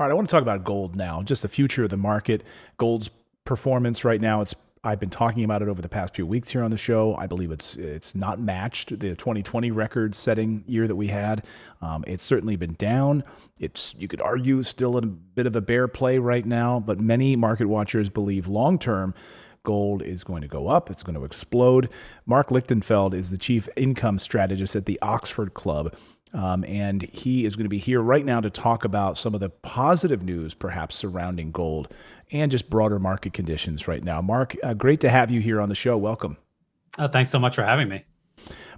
All right, I want to talk about gold now, just the future of the market. Gold's performance right now, I've been talking about it over the past few weeks here on the show. I believe it's not matched the 2020 record-setting year that we had. It's certainly been down. It's, you could argue, still in a bit of a bear play right now, but many market watchers believe long-term gold is going to go up. It's going to explode. Marc Lichtenfeld is the chief income strategist at the Oxford Club. And he is going to be here right now to talk about some of the positive news, perhaps surrounding gold and just broader market conditions right now. Marc, great to have you here on the show. Welcome. Oh, thanks so much for having me.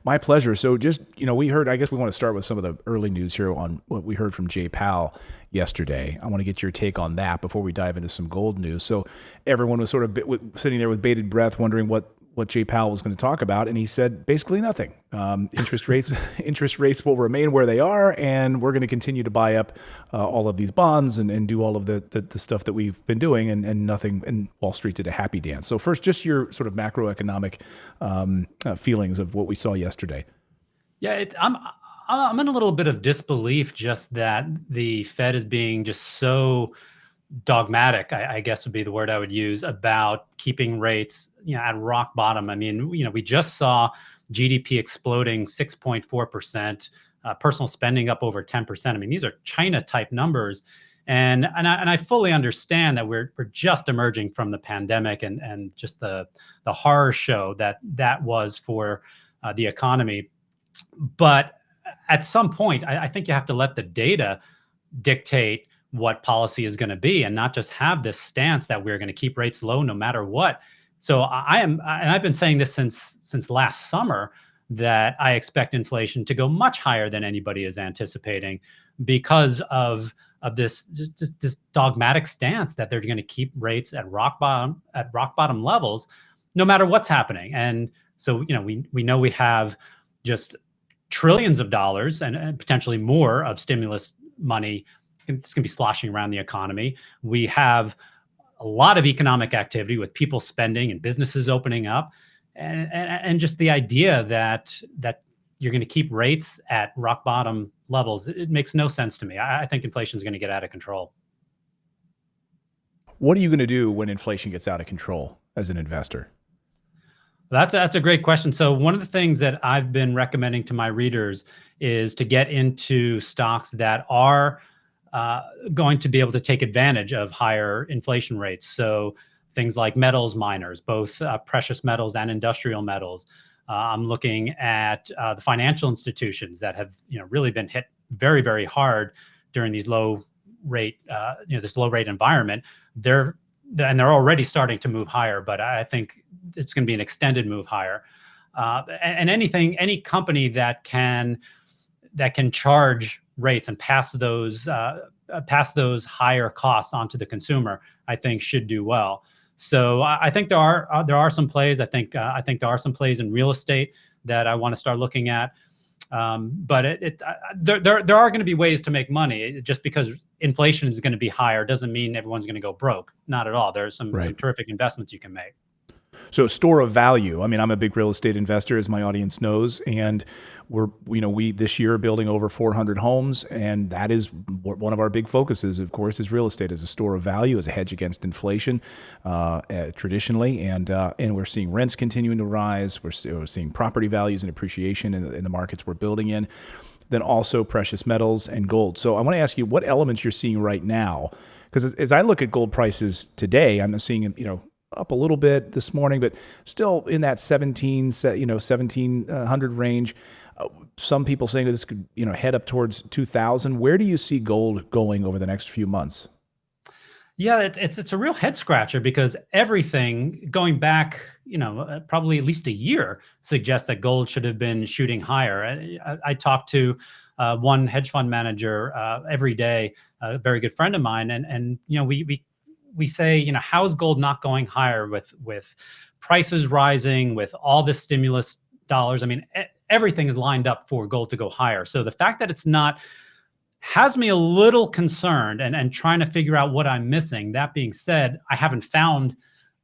My pleasure. So just, we heard, I guess we want to start with some of the early news here on what we heard from Jay Powell yesterday. I want to get your take on that before we dive into some gold news. So everyone was sort of sitting there with bated breath, wondering what Jay Powell was going to talk about, and he said basically nothing. Interest rates will remain where they are, and we're going to continue to buy up all of these bonds and do all of the stuff that we've been doing, and nothing. And Wall Street did a happy dance. So first, just your sort of macroeconomic feelings of what we saw yesterday. Yeah, I'm in a little bit of disbelief, just that the Fed is being just so dogmatic, I guess would be the word I would use, about keeping rates, at rock bottom. I mean, we just saw GDP exploding 6.4%, personal spending up over 10%. I mean, these are China type numbers. And I fully understand that we're just emerging from the pandemic and just the horror show that was for the economy. But at some point, I think you have to let the data dictate what policy is going to be, and not just have this stance that we're going to keep rates low no matter what. So and I've been saying this since last summer, that I expect inflation to go much higher than anybody is anticipating, because of this dogmatic stance that they're going to keep rates at rock bottom levels, no matter what's happening. And so we know we have just trillions of dollars and potentially more of stimulus money. It's going to be sloshing around the economy. We have a lot of economic activity with people spending and businesses opening up, and just the idea that you're going to keep rates at rock bottom levels, it makes no sense to me. I think inflation is going to get out of control. What are you going to do when inflation gets out of control as an investor? That's a great question. So one of the things that I've been recommending to my readers is to get into stocks that are going to be able to take advantage of higher inflation rates. So things like metals miners, both precious metals and industrial metals. I'm looking at the financial institutions that have really been hit very, very hard during these low rate this low rate environment. They're already starting to move higher, but I think it's going to be an extended move higher. And any company that can charge rates and pass those higher costs onto the consumer, I think should do well. So I think there are some plays. I think there are some plays in real estate that I want to start looking at. But there are going to be ways to make money. Just because inflation is going to be higher doesn't mean everyone's going to go broke. Not at all. There's some terrific investments you can make. So store of value. I mean, I'm a big real estate investor, as my audience knows, and we this year are building over 400 homes, and that is one of our big focuses, of course, is real estate as a store of value, as a hedge against inflation, traditionally, and we're seeing rents continuing to rise. We're seeing property values and appreciation in the markets we're building in. Then also precious metals and gold. So I want to ask you what elements you're seeing right now, because as I look at gold prices today, I'm seeing up a little bit this morning, but still in that 1700 range. Some people saying that this could, head up towards 2000. Where do you see gold going over the next few months? Yeah, it's a real head scratcher, because everything going back, probably at least a year, suggests that gold should have been shooting higher. I talk to one hedge fund manager every day, a very good friend of mine, and we say, how is gold not going higher with prices rising, with all this stimulus dollars? I mean, everything is lined up for gold to go higher. So the fact that it's not has me a little concerned and trying to figure out what I'm missing. That being said, I haven't found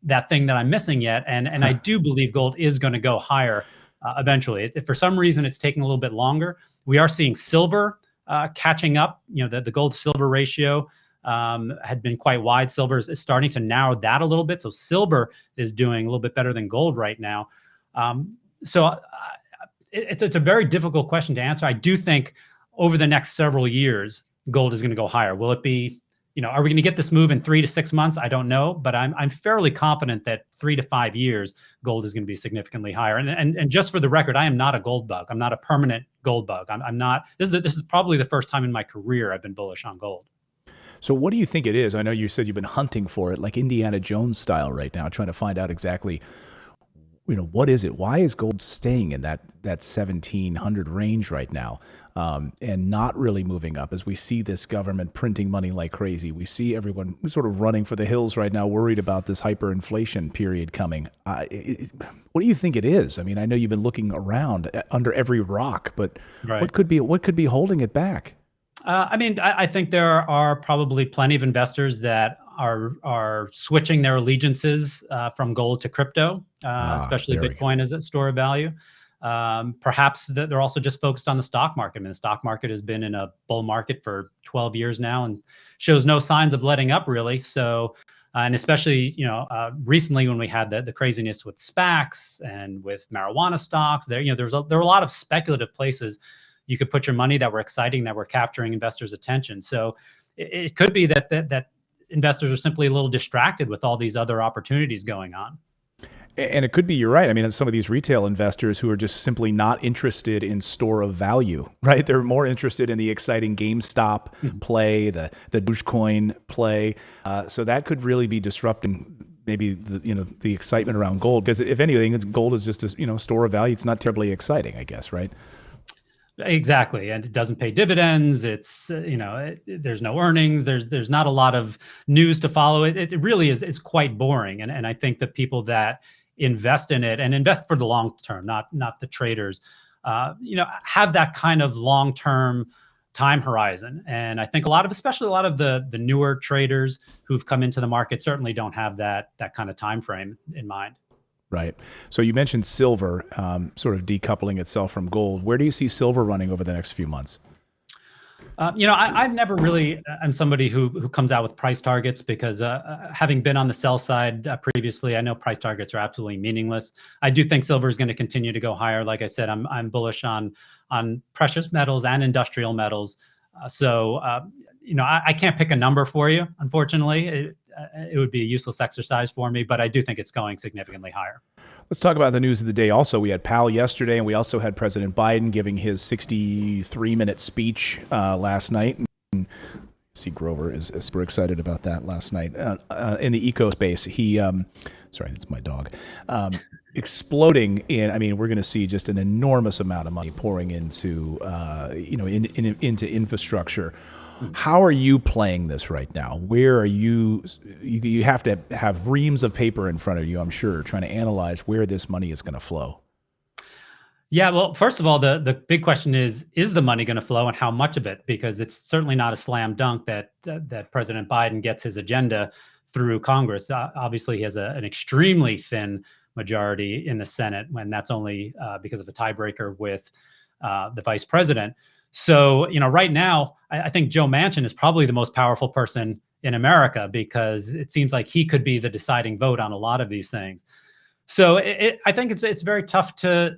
that thing that I'm missing yet. And I do believe gold is going to go higher eventually. If for some reason it's taking a little bit longer, we are seeing silver catching up. The gold silver ratio had been quite wide. Silver is starting to narrow that a little bit. So silver is doing a little bit better than gold right now. So it's a very difficult question to answer. I do think over the next several years, gold is going to go higher. Will it be, are we going to get this move in 3 to 6 months? I don't know, but I'm fairly confident that 3 to 5 years, gold is going to be significantly higher. And just for the record, I am not a gold bug. I'm not a permanent gold bug. I'm not. This is probably the first time in my career I've been bullish on gold. So what do you think it is? I know you said you've been hunting for it, like Indiana Jones style right now, trying to find out exactly, what is it? Why is gold staying in that 1,700 range right now, and not really moving up as we see this government printing money like crazy? We see everyone sort of running for the hills right now, worried about this hyperinflation period coming. What do you think it is? I mean, I know you've been looking around under every rock, but Right. what could be holding it back? I think there are probably plenty of investors that are switching their allegiances from gold to crypto, especially There we go. Bitcoin as a store of value. Perhaps they're also just focused on the stock market. I mean, the stock market has been in a bull market for 12 years now and shows no signs of letting up, really. So, and especially recently when we had the craziness with SPACs and with marijuana stocks, there were a lot of speculative places you could put your money that were exciting, that were capturing investors' attention. So it could be that investors are simply a little distracted with all these other opportunities going on. And it could be, you're right. I mean, some of these retail investors who are just simply not interested in store of value, right? They're more interested in the exciting GameStop play, the Dogecoin play. So that could really be disrupting maybe the excitement around gold. Because if anything, gold is just a store of value. It's not terribly exciting, I guess, right? Exactly, and it doesn't pay dividends. It's there's no earnings. There's not a lot of news to follow. It really is quite boring. And I think the people that invest in it and invest for the long term, not the traders, have that kind of long term time horizon. And I think especially a lot of the newer traders who've come into the market certainly don't have that kind of time frame in mind. Right. So you mentioned silver, sort of decoupling itself from gold. Where do you see silver running over the next few months? I've never really. I'm somebody who comes out with price targets because having been on the sell side previously, I know price targets are absolutely meaningless. I do think silver is going to continue to go higher. Like I said, I'm bullish on precious metals and industrial metals. I can't pick a number for you. Unfortunately, it would be a useless exercise for me, but I do think it's going significantly higher. Let's talk about the news of the day. Also, we had Powell yesterday, and we also had President Biden giving his 63-minute speech last night. And see, Grover is super excited about that last night. In the eco space, sorry, that's my dog, exploding in, we're going to see just an enormous amount of money pouring into, into infrastructure. How are you playing this right now? Where are you? You have to have reams of paper in front of you, I'm sure, trying to analyze where this money is going to flow. Yeah, well, first of all, the big question is the money going to flow and how much of it? Because it's certainly not a slam dunk that President Biden gets his agenda through Congress. Obviously, he has an extremely thin majority in the Senate, when that's only because of the tiebreaker with the vice president. So, right now, I think Joe Manchin is probably the most powerful person in America, because it seems like he could be the deciding vote on a lot of these things. So I think it's very tough to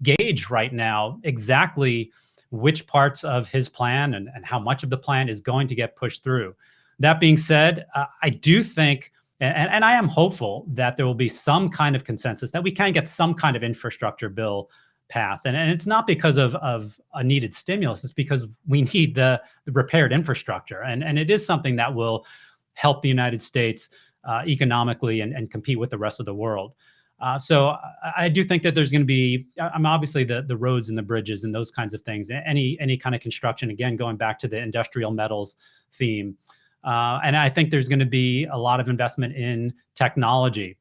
gauge right now exactly which parts of his plan and how much of the plan is going to get pushed through. That being said, I do think, and I am hopeful that there will be some kind of consensus, that we can get some kind of infrastructure bill passed. And it's not because of a needed stimulus. It's because we need the repaired infrastructure. And it is something that will help the United States economically and compete with the rest of the world. So I do think that there's going to be, obviously the roads and the bridges and those kinds of things, any kind of construction, again, going back to the industrial metals theme. And I think there's going to be a lot of investment in technology.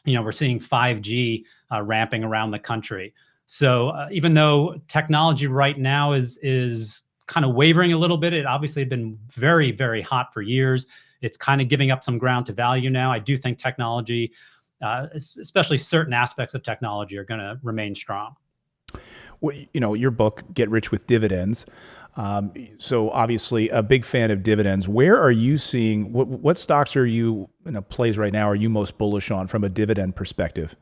We're seeing 5G ramping around the country. So even though technology right now is kind of wavering a little bit, it obviously had been very, very hot for years. It's kind of giving up some ground to value now. I do think technology, especially certain aspects of technology, are going to remain strong. Well, your book, Get Rich with Dividends, So obviously a big fan of dividends. Where are you seeing what stocks are you plays right now are you most bullish on from a dividend perspective?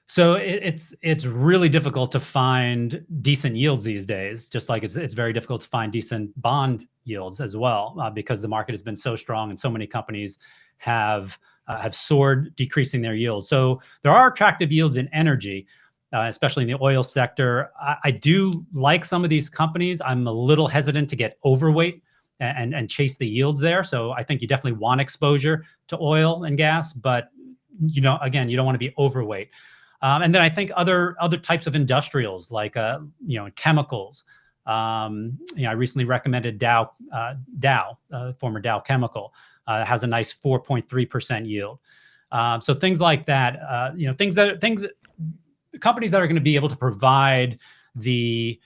So it's really difficult to find decent yields these days. Just like it's very difficult to find decent bond yields as well, because the market has been so strong and so many companies have soared, decreasing their yields. So there are attractive yields in energy, especially in the oil sector. I do like some of these companies. I'm a little hesitant to get overweight and chase the yields there. So I think you definitely want exposure to oil and gas, but again, you don't want to be overweight. And then I think other types of industrials like chemicals. I recently recommended Dow, former Dow Chemical, has a nice 4.3% yield. So things like that, companies that are going to be able to provide the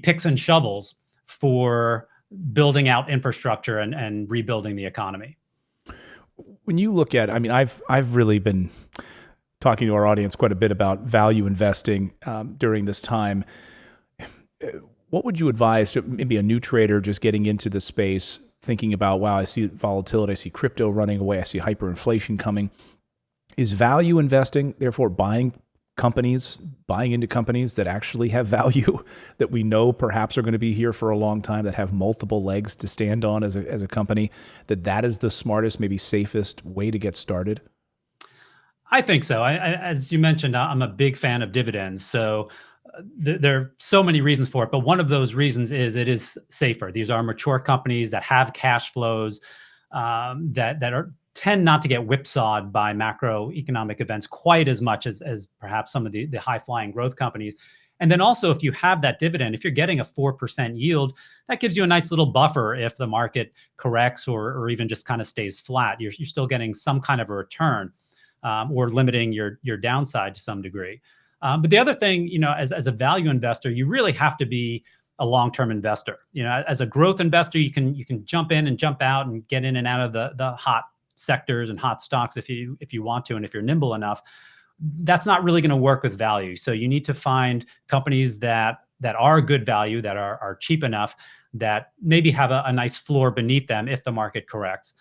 picks and shovels for building out infrastructure and rebuilding the economy. When you look at, I mean, I've really been talking to our audience quite a bit about value investing during this time. What would you advise to maybe a new trader just getting into the space, thinking about, wow, I see volatility, I see crypto running away, I see hyperinflation coming. Is value investing, therefore buying into companies that actually have value, that we know perhaps are going to be here for a long time, that have multiple legs to stand on as a company, that is the smartest, maybe safest way to get started? I think so. As you mentioned, I'm a big fan of dividends. So there are so many reasons for it, but one of those reasons is it is safer. These are mature companies that have cash flows, that tend not to get whipsawed by macroeconomic events quite as much as perhaps some of the high flying growth companies. And then also, if you have that dividend, if you're getting a 4% yield, that gives you a nice little buffer if the market corrects or even just kind of stays flat. You're still getting some kind of a return, or limiting your downside to some degree. But the other thing, as a value investor, you really have to be a long-term investor. As a growth investor, you can jump in and jump out and get in and out of the hot sectors and hot stocks if you want to, and if you're nimble enough. That's not really going to work with value. So you need to find companies that are good value, that are cheap enough, that maybe have a nice floor beneath them if the market corrects.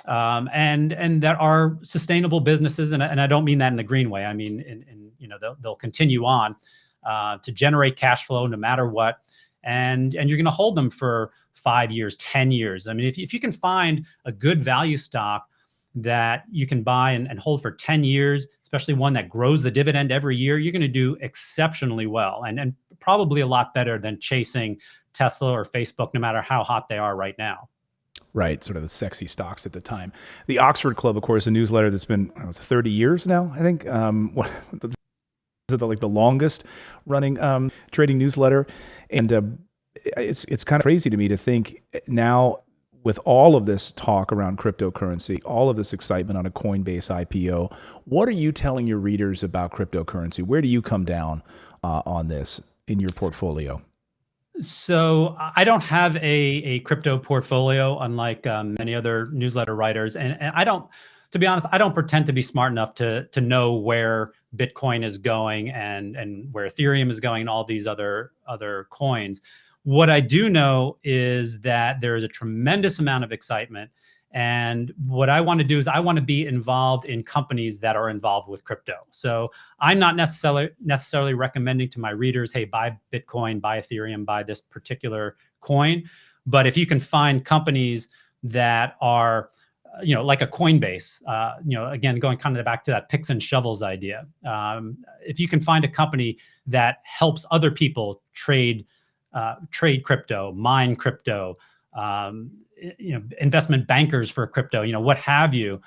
And that are sustainable businesses, and I don't mean that in the green way. I mean, they'll continue on to generate cash flow no matter what, and you're going to hold them for 5 years, 10 years. I mean, if you can find a good value stock that you can buy and hold for 10 years, especially one that grows the dividend every year, you're going to do exceptionally well, and probably a lot better than chasing Tesla or Facebook, no matter how hot they are right now. Right, sort of the sexy stocks at the time. The Oxford Club, of course, a newsletter that's been 30 years now, I think. Is it like the longest running trading newsletter? And it's kind of crazy to me to think now, with all of this talk around cryptocurrency, all of this excitement on a Coinbase IPO, what are you telling your readers about cryptocurrency? Where do you come down on this in your portfolio? So I don't have a crypto portfolio, unlike many other newsletter writers, and I don't, to be honest, I don't pretend to be smart enough to know where Bitcoin is going and where Ethereum is going and all these other coins. What I do know is that there is a tremendous amount of excitement. And what I want to do is I want to be involved in companies that are involved with crypto. So I'm not necessarily recommending to my readers, hey, buy Bitcoin, buy Ethereum, buy this particular coin. But if you can find companies that are, like a Coinbase, again, going kind of back to that picks and shovels idea. If you can find a company that helps other people trade crypto, mine crypto, investment bankers for crypto, what have you.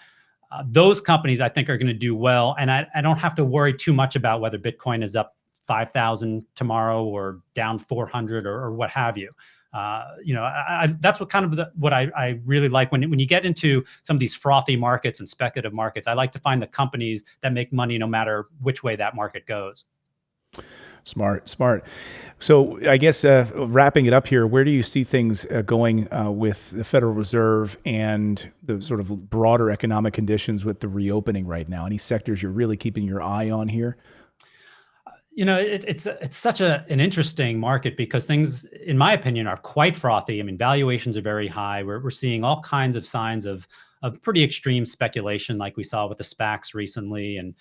Those companies I think are going to do well. And I don't have to worry too much about whether Bitcoin is up 5,000 tomorrow or down 400 or what have you. That's what kind of what I really like when you get into some of these frothy markets and speculative markets. I like to find the companies that make money no matter which way that market goes. Smart. So I guess wrapping it up here, where do you see things going with the Federal Reserve and the sort of broader economic conditions with the reopening right now? Any sectors you're really keeping your eye on here? It's such an interesting market because things, in my opinion, are quite frothy. I mean, valuations are very high. We're seeing all kinds of signs of pretty extreme speculation, like we saw with the SPACs recently. And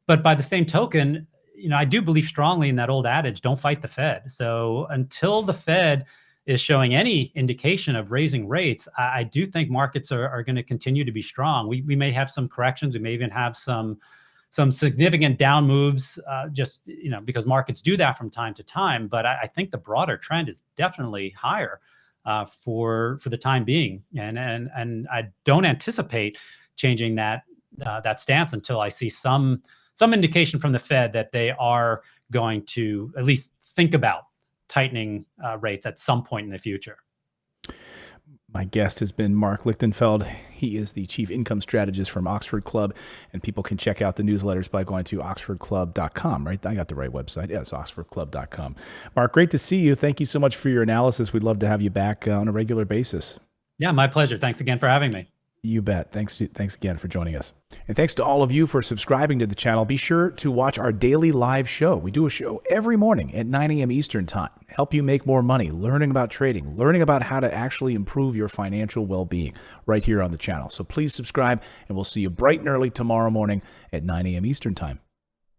but by the same token, I do believe strongly in that old adage: don't fight the Fed. So until the Fed is showing any indication of raising rates, I do think markets are going to continue to be strong. We may have some corrections. We may even have some significant down moves, just because markets do that from time to time. But I think the broader trend is definitely higher for the time being, and I don't anticipate changing that stance until I see some indication from the Fed that they are going to at least think about tightening rates at some point in the future. My guest has been Marc Lichtenfeld. He is the chief income strategist from Oxford Club, and people can check out the newsletters by going to oxfordclub.com, right? I got the right website. Yes, oxfordclub.com. Marc, great to see you. Thank you so much for your analysis. We'd love to have you back on a regular basis. Yeah, my pleasure. Thanks again for having me. You bet. Thanks again for joining us. And thanks to all of you for subscribing to the channel. Be sure to watch our daily live show. We do a show every morning at 9 a.m. Eastern Time. Help you make more money, learning about trading, learning about how to actually improve your financial well-being right here on the channel. So please subscribe, and we'll see you bright and early tomorrow morning at 9 a.m. Eastern Time.